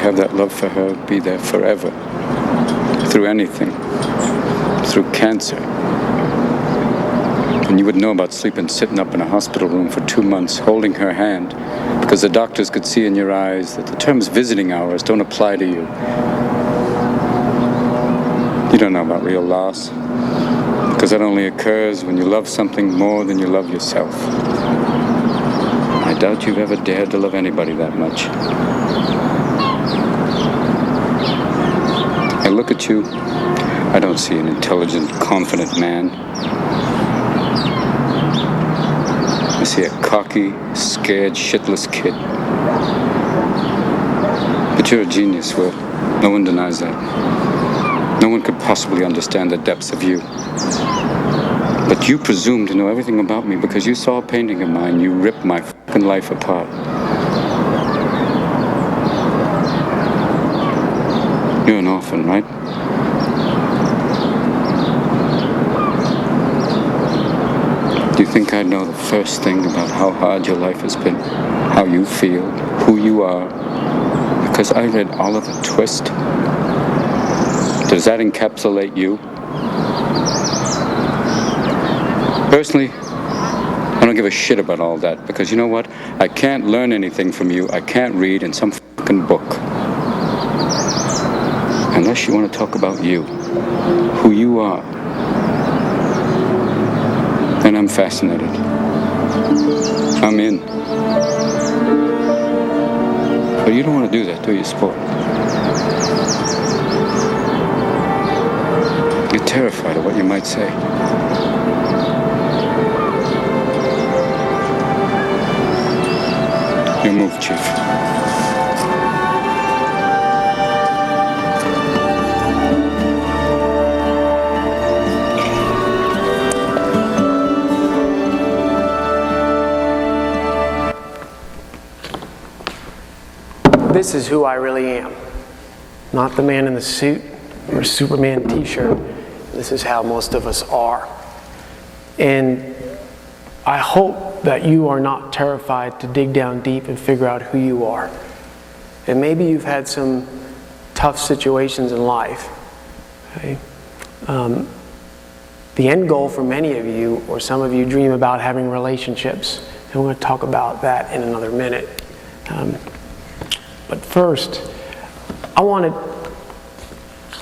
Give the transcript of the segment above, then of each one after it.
have that love for her be there forever, through anything, through cancer. And you would know about sleeping sitting up in a hospital room for 2 months, holding her hand, because the doctors could see in your eyes that the terms visiting hours don't apply to you. You don't know about real loss, because that only occurs when you love something more than you love yourself. I doubt you've ever dared to love anybody that much. I look at you, I don't see an intelligent, confident man. I see a cocky, scared, shitless kid. But you're a genius, Will. No one denies that. No one could possibly understand the depths of you. But you presume to know everything about me because you saw a painting of mine. You ripped my fucking life apart. You're an orphan, right? Do you think I'd know the first thing about how hard your life has been? How you feel? Who you are? Because I read Oliver Twist? Does that encapsulate you? Personally, I don't give a shit about all that, because you know what? I can't learn anything from you. I can't read in some fucking book. Unless you want to talk about you, who you are. Then I'm fascinated. I'm in. But you don't want to do that, do you, sport? You're terrified of what you might say. Your move, Chief. This is who I really am. Not the man in the suit or Superman t-shirt. This is how most of us are. And I hope that you are not terrified to dig down deep and figure out who you are. And maybe you've had some tough situations in life. Okay? The end goal for many of you, or some of you, dream about having relationships. And we're going to talk about that in another minute. But first, I want to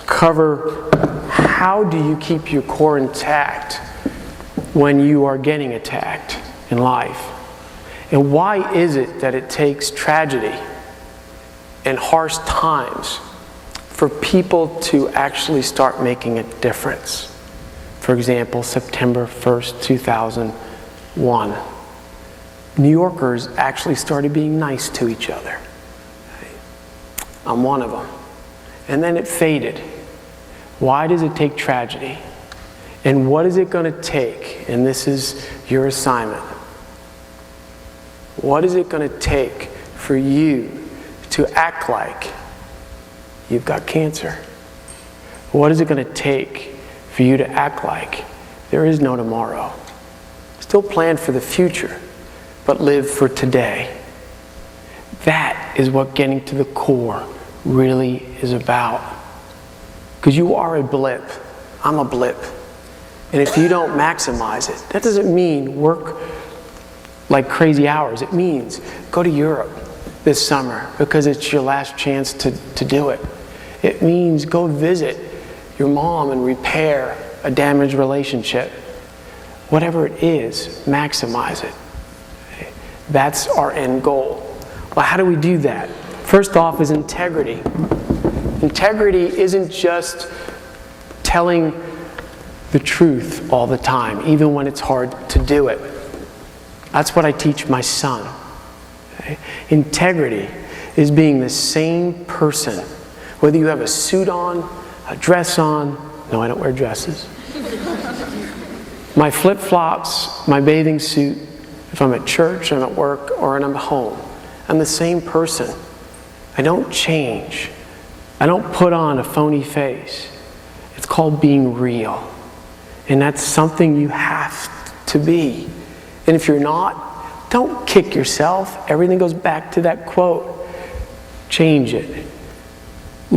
cover how do you keep your core intact when you are getting attacked in life? And why is it that it takes tragedy and harsh times for people to actually start making a difference? For example, September 1st, 2001. New Yorkers actually started being nice to each other. I'm one of them. And then it faded. Why does it take tragedy? And what is it going to take? And this is your assignment. What is it going to take for you to act like you've got cancer? What is it going to take for you to act like there is no tomorrow? Still plan for the future, but live for today. That is what getting to the core really is about. Because you are a blip. I'm a blip. And if you don't maximize it, that doesn't mean work like crazy hours. It means go to Europe this summer because it's your last chance to do it. It means go visit your mom and repair a damaged relationship. Whatever it is, maximize it. That's our end goal. Well, how do we do that? First off is integrity. Integrity isn't just telling the truth all the time, even when it's hard to do it. That's what I teach my son. Okay? Integrity is being the same person, whether you have a suit on, a dress on. No, I don't wear dresses. My flip-flops, my bathing suit, if I'm at church, I'm at work, or I'm at home. I'm the same person. I don't change. I don't put on a phony face. It's called being real. And that's something you have to be. And if you're not, don't kick yourself. Everything goes back to that quote. Change it.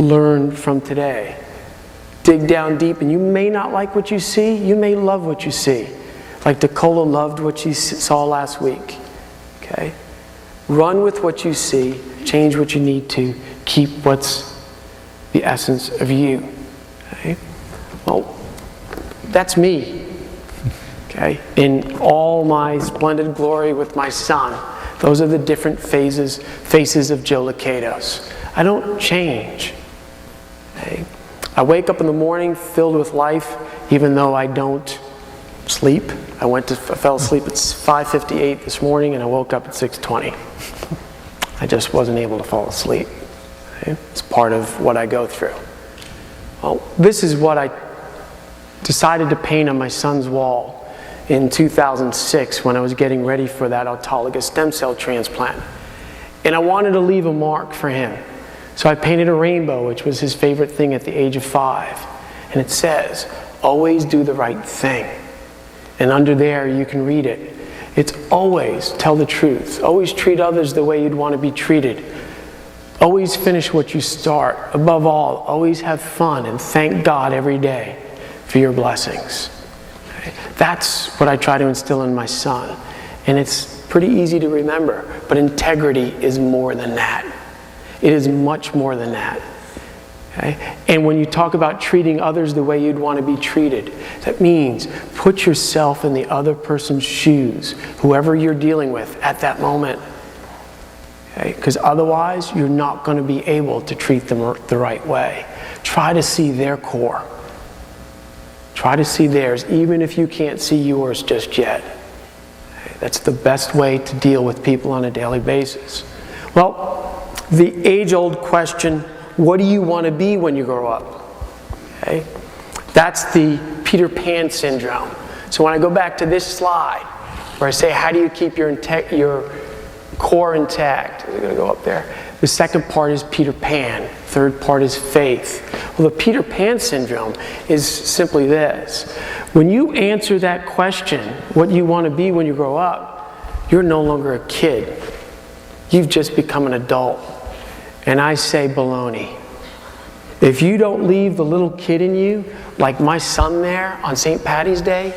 learn from today. Dig down deep, and you may not like what you see. You may love what you see. Like Nicola loved what she saw last week. Okay? Run with what you see. Change what you need to. Keep what's the essence of you. Okay? Well, that's me. Okay? In all my splendid glory with my son. Those are the different faces of Joe Lakatos. I don't change. Okay? I wake up in the morning filled with life, even though I don't sleep. I fell asleep at 5:58 this morning, and I woke up at 6:20. I just wasn't able to fall asleep. Okay? It's part of what I go through. Well, this is what I decided to paint on my son's wall in 2006 when I was getting ready for that autologous stem cell transplant. And I wanted to leave a mark for him. So I painted a rainbow, which was his favorite thing at the age of 5. And it says, always do the right thing. And under there you can read it. It's always tell the truth. Always treat others the way you'd want to be treated. Always finish what you start. Above all, always have fun and thank God every day for your blessings. Okay? That's what I try to instill in my son. And it's pretty easy to remember, but integrity is more than that. It is much more than that. Okay? And when you talk about treating others the way you'd want to be treated, that means put yourself in the other person's shoes, whoever you're dealing with at that moment. Because otherwise, you're not going to be able to treat them the right way. Try to see their core. Try to see theirs, even if you can't see yours just yet. Okay? That's the best way to deal with people on a daily basis. Well, the age-old question, what do you want to be when you grow up? Okay? That's the Peter Pan syndrome. So when I go back to this slide, where I say, how do you keep your core intact? We're going to go up there. The second part is Peter Pan. Third part is faith. Well, the Peter Pan syndrome is simply this. When you answer that question, what you want to be when you grow up, you're no longer a kid. You've just become an adult. And I say baloney. If you don't leave the little kid in you, like my son there on St. Patty's Day,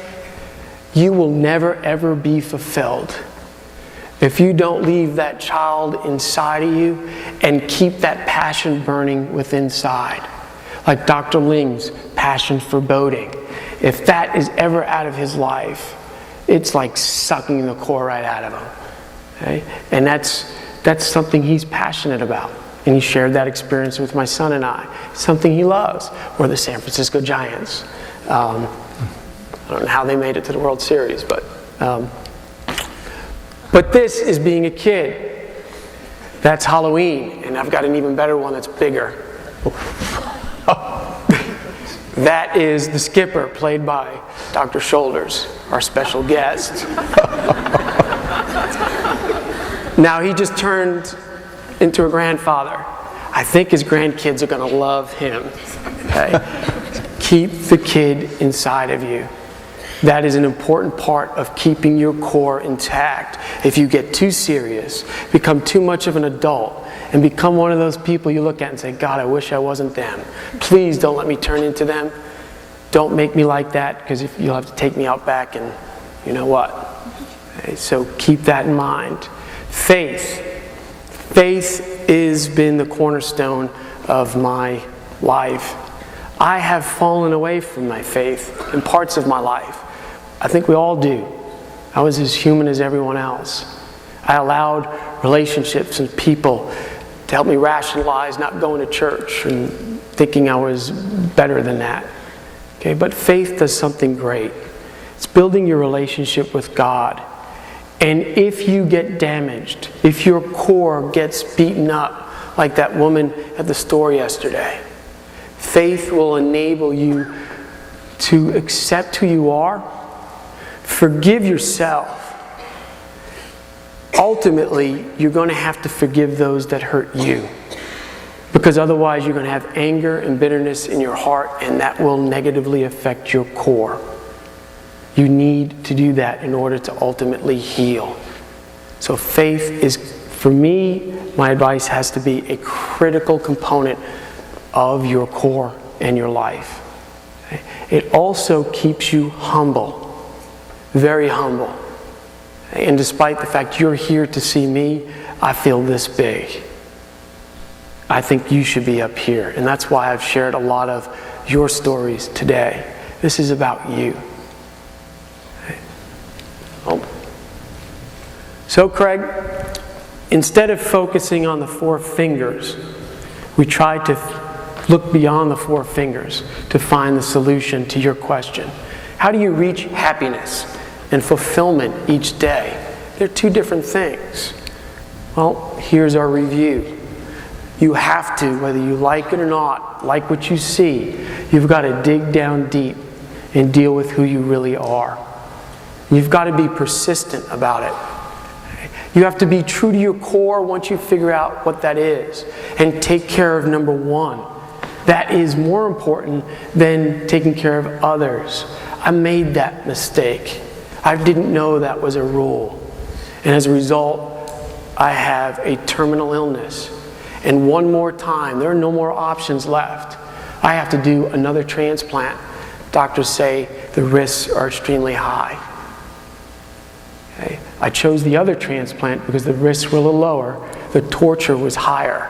you will never ever be fulfilled. If you don't leave that child inside of you and keep that passion burning within inside, like Dr. Ling's passion for boating, if that is ever out of his life, it's like sucking the core right out of him. Okay? And that's something he's passionate about. And he shared that experience with my son and I. Something he loves. Or the San Francisco Giants. I don't know how they made it to the World Series, but this is being a kid. That's Halloween, and I've got an even better one that's bigger. That is the skipper, played by Dr. Shoulders, our special guest. Now he just turned into a grandfather. I think his grandkids are going to love him. Okay? Keep the kid inside of you. That is an important part of keeping your core intact. If you get too serious, become too much of an adult, and become one of those people you look at and say, God, I wish I wasn't them. Please don't let me turn into them. Don't make me like that, because you'll have to take me out back and you know what. Okay, so keep that in mind. Faith. Faith has been the cornerstone of my life. I have fallen away from my faith in parts of my life. I think we all do. I was as human as everyone else. I allowed relationships and people to help me rationalize not going to church and thinking I was better than that. Okay, but faith does something great. It's building your relationship with God. And if you get damaged, if your core gets beaten up, like that woman at the store yesterday, faith will enable you to accept who you are, forgive yourself. Ultimately, you're going to have to forgive those that hurt you, because otherwise you're going to have anger and bitterness in your heart, and that will negatively affect your core. You need to do that in order to ultimately heal. So faith is, for me, my advice has to be a critical component of your core and your life. Okay? It also keeps you humble, very humble. And despite the fact you're here to see me, I feel this big. I think you should be up here. And that's why I've shared a lot of your stories today. This is about you. Oh. So, Craig, instead of focusing on the 4 fingers, we tried to look beyond the 4 fingers to find the solution to your question. How do you reach happiness and fulfillment each day? They're 2 different things. Well, here's our review. You have to, whether you like it or not, like what you see, you've got to dig down deep and deal with who you really are. You've got to be persistent about it. You have to be true to your core once you figure out what that is, and take care of number 1. That is more important than taking care of others. I made that mistake. I didn't know that was a rule. And as a result, I have a terminal illness. And one more time, there are no more options left. I have to do another transplant. Doctors say the risks are extremely high. Okay. I chose the other transplant because the risks were a little lower. The torture was higher.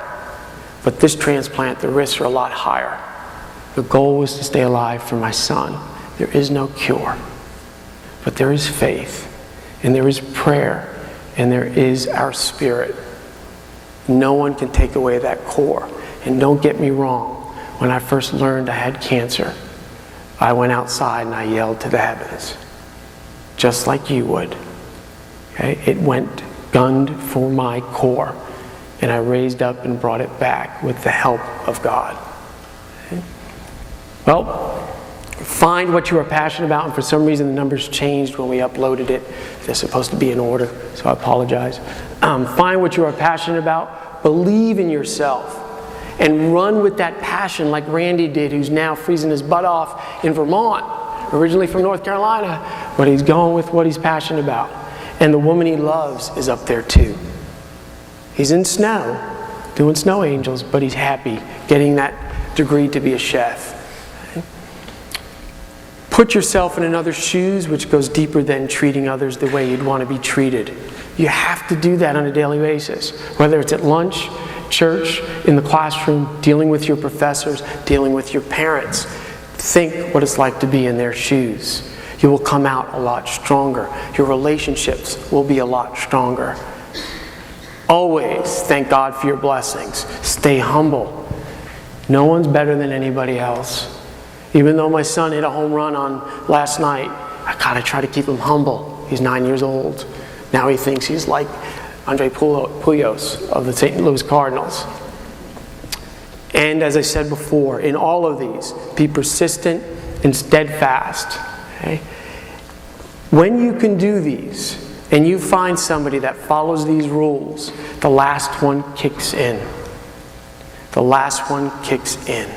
But this transplant, the risks are a lot higher. The goal was to stay alive for my son. There is no cure. But there is faith, and there is prayer, and there is our spirit. No one can take away that core. And don't get me wrong, when I first learned I had cancer, I went outside and I yelled to the heavens, just like you would. Okay? It went gunned for my core, and I raised up and brought it back with the help of God. Okay? Well, find what you are passionate about, and for some reason the numbers changed when we uploaded it. They're supposed to be in order, so I apologize. Find what you are passionate about, believe in yourself, and run with that passion like Randy did, who's now freezing his butt off in Vermont, originally from North Carolina, but he's going with what he's passionate about. And the woman he loves is up there too. He's in snow, doing snow angels, but he's happy getting that degree to be a chef. Put yourself in another's shoes, which goes deeper than treating others the way you'd want to be treated. You have to do that on a daily basis, whether it's at lunch, church, in the classroom, dealing with your professors, dealing with your parents. Think what it's like to be in their shoes. You will come out a lot stronger. Your relationships will be a lot stronger. Always thank God for your blessings. Stay humble. No one's better than anybody else. Even though my son hit a home run on last night, I gotta try to keep him humble. He's 9 years old. Now he thinks he's like Andre Pujols of the St. Louis Cardinals. And as I said before, in all of these, be persistent and steadfast. Okay? When you can do these, and you find somebody that follows these rules, the last one kicks in. The last one kicks in.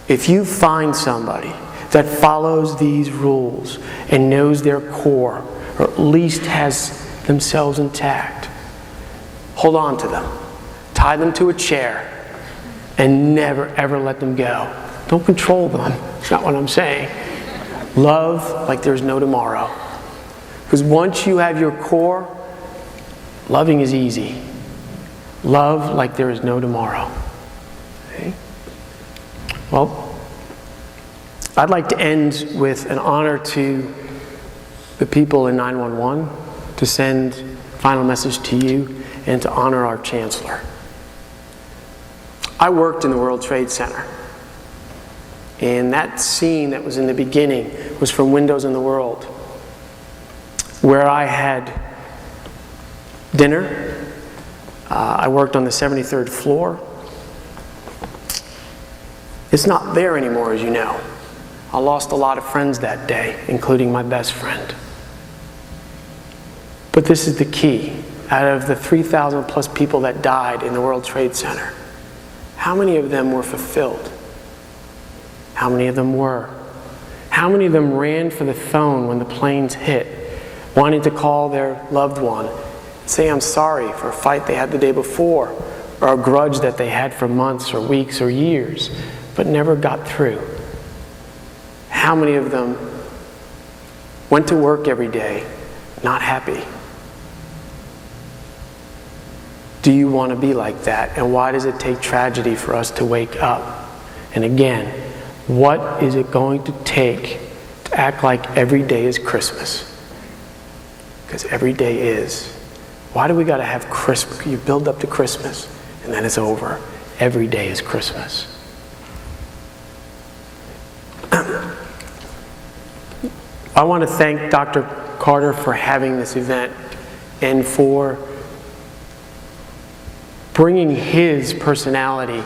If you find somebody that follows these rules and knows their core, or at least has themselves intact, hold on to them. Tie them to a chair and never ever let them go. Don't control them. That's not what I'm saying. Love like there's no tomorrow. Because once you have your core, loving is easy. Love like there is no tomorrow. Okay? Well, I'd like to end with an honor to the people in 911, to send a final message to you, and to honor our chancellor. I worked in the World Trade Center. And that scene that was in the beginning was from Windows in the World, where I had dinner. I worked on the 73rd floor. It's not there anymore, as you know. I lost a lot of friends that day, including my best friend. But this is the key. Out of the 3,000 plus people that died in the World Trade Center, how many of them were fulfilled? How many of them were? How many of them ran for the phone when the planes hit, wanting to call their loved one, say I'm sorry for a fight they had the day before, or a grudge that they had for months or weeks or years, but never got through? How many of them went to work every day not happy? Do you want to be like that? And why does it take tragedy for us to wake up? And again, what is it going to take to act like every day is Christmas? Because every day is. Why do we got to have Christmas? You build up to Christmas and then it's over. Every day is Christmas. I want to thank Dr. Carter for having this event and for bringing his personality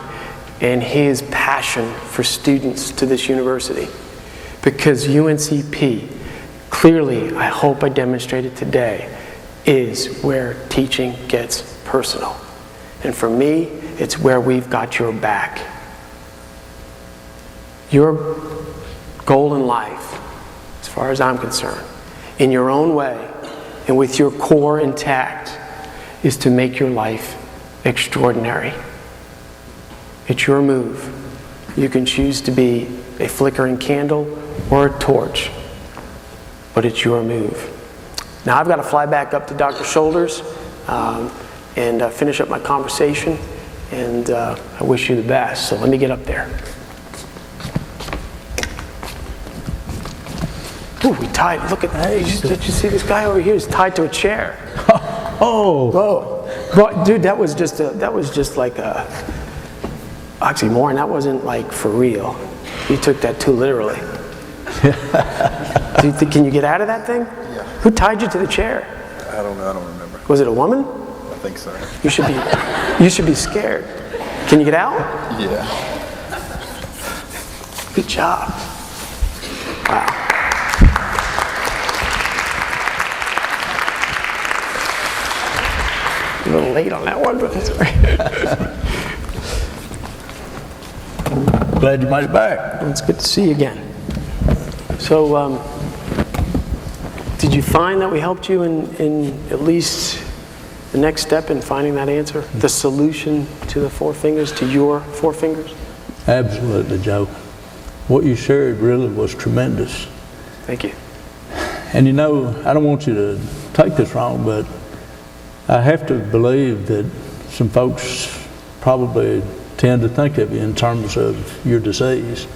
and his passion for students to this university. Because UNCP, clearly, I hope I demonstrated today, is where teaching gets personal. And for me, it's where we've got your back. Your goal in life, as far as I'm concerned, in your own way and with your core intact, is to make your life extraordinary. It's your move. You can choose to be a flickering candle or a torch, but it's your move. Now I've got to fly back up to Dr. Shoulders and finish up my conversation, and I wish you the best. So let me get up there. Ooh, we tied. Look at that. Did you see this guy over here? He's tied to a chair. Oh, Whoa. But, dude, that was just like a oxymoron. That wasn't like for real. You took that too literally. Can you get out of that thing? Yeah. Who tied you to the chair? I don't know. I don't remember. Was it a woman? I think so. You should be scared. Can you get out? Yeah. Good job. Wow. A little late on that one, but that's all right. glad you made it back. It's good to see you again. So, did you find that we helped you in at least the next step in finding that answer? The solution to the four fingers, to your four fingers? Absolutely, Joe. What you shared really was tremendous. Thank you. And you know, I don't want you to take this wrong, but I have to believe that some folks probably tend to think of you in terms of your disease.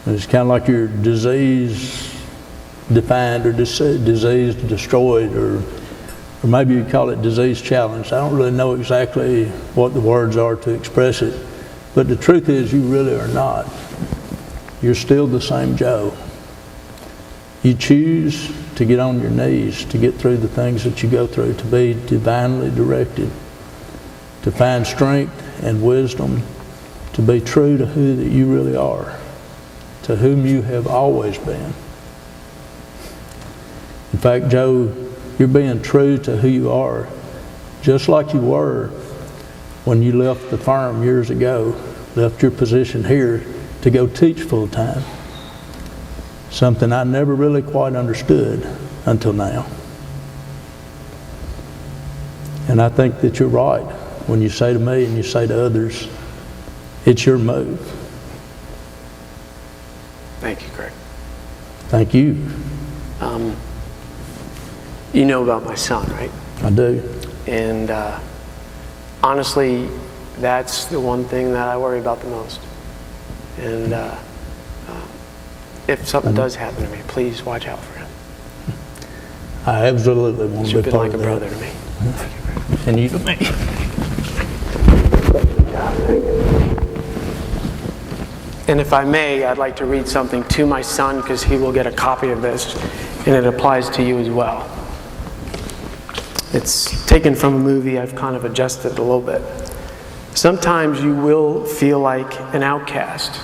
And it's kind of like you're disease defined or disease destroyed, or maybe you call it disease challenged. I don't really know exactly what the words are to express it, but the truth is you really are not. You're still the same Joe. You choose to get on your knees, to get through the things that you go through, to be divinely directed, to find strength and wisdom, to be true to who that you really are, to whom you have always been. In fact, Joe, you're being true to who you are, just like you were when you left the firm years ago, left your position here to go teach full time. Something I never really quite understood until now. And I think that you're right when you say to me and you say to others, it's your move. Thank you, Greg. Thank you. You know about my son, right? I do. And honestly, that's the one thing that I worry about the most. And if something does happen to me, please watch out for him. I absolutely want to You've be been part like a of brother that. to me. Thank you, Greg. And you to me. And if I may, I'd like to read something to my son because he will get a copy of this, and it applies to you as well. It's taken from a movie. I've kind of adjusted it a little bit. Sometimes you will feel like an outcast,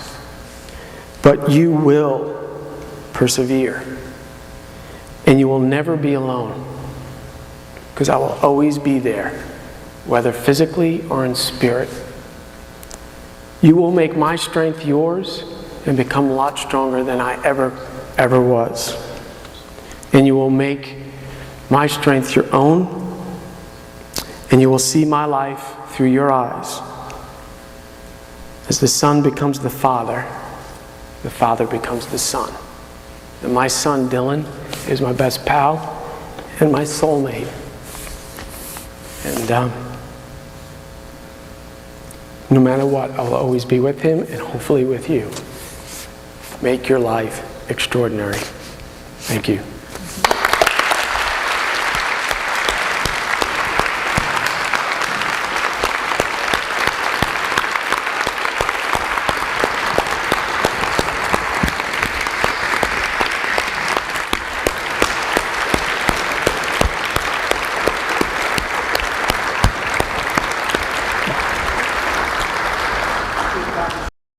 but you will persevere, and you will never be alone, because I will always be there, whether physically or in spirit. You will make my strength yours and become a lot stronger than I ever was. And you will make my strength your own, and you will see my life through your eyes. As the Son becomes the Father becomes the Son. And my son, Dylan, is my best pal and my soulmate. And no matter what, I'll always be with him and hopefully with you. Make your life extraordinary. Thank you.